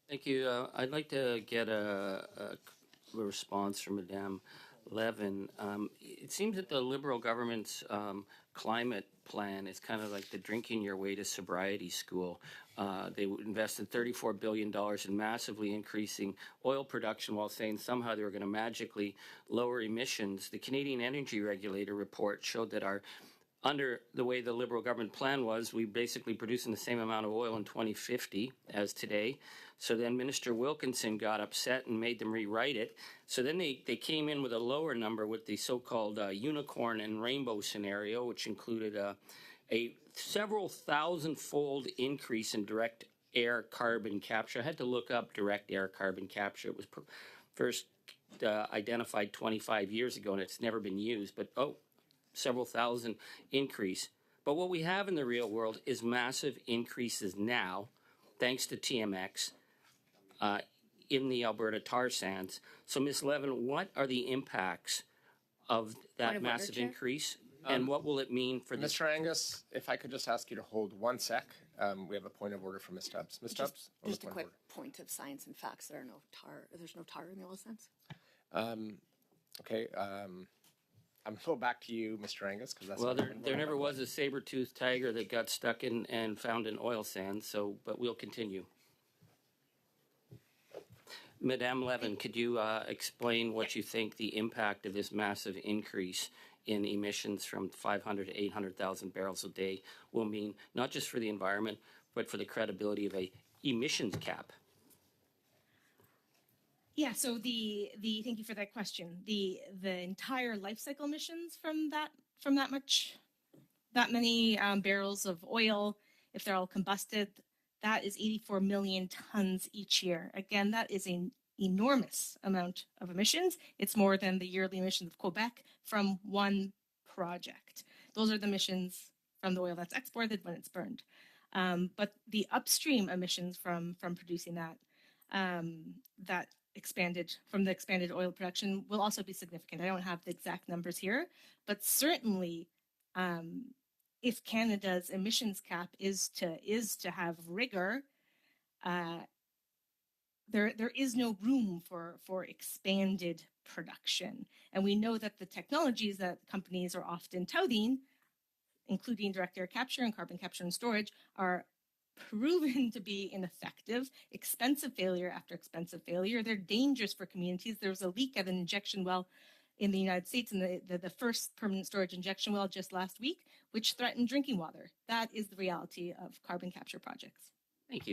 Thank you. I'd like to get a response from Madame Levin. It seems that the Liberal government's climate plan is kind of like the drinking your way to sobriety school. They invested $34 billion in massively increasing oil production while saying somehow they were going to magically lower emissions. The Canadian Energy Regulator report showed that under the way the Liberal government plan was, we basically producing the same amount of oil in 2050 as today. So then Minister Wilkinson got upset and made them rewrite it. So then they came in with a lower number with the so-called unicorn and rainbow scenario, which included a several thousand-fold increase in direct air carbon capture. I had to look up direct air carbon capture. It was first identified 25 years ago, and it's never been used. But several thousand increase. But what we have in the real world is massive increases now, thanks to TMX, in the Alberta tar sands. So, Ms. Levin, what are the impacts of that massive increase, and what will it mean for this? Mr. Angus, if I could just ask you to hold 1 sec. We have a point of order from Ms. Stubbs. Ms. Stubbs? Just a quick point of science and facts. There's no tar in the oil sands. Okay. I'm going back to you, Mr. Angus, because that's there never was a saber-toothed tiger that got stuck in and found in oil sands. So, but we'll continue. Madame Levin, could you explain what you think the impact of this massive increase in emissions from 500 to 800,000 barrels a day will mean, not just for the environment, but for the credibility of a emissions cap? Yeah, so thank you for that question. The entire life cycle emissions from that many barrels of oil, if they're all combusted, that is 84 million tons each year. Again, that is an enormous amount of emissions. It's more than the yearly emissions of Quebec from one project. Those are the emissions from the oil that's exported when it's burned. But the upstream emissions from producing that expanded oil production will also be significant. I don't have the exact numbers here, but certainly if Canada's emissions cap is to have rigor, there is no room for expanded production. And we know that the technologies that companies are often touting, including direct air capture and carbon capture and storage, are proven to be ineffective, expensive failure after expensive failure. They're dangerous for communities. There was a leak at an injection well in the United States, in the first permanent storage injection well just last week, which threatened drinking water. That is the reality of carbon capture projects. Thank you.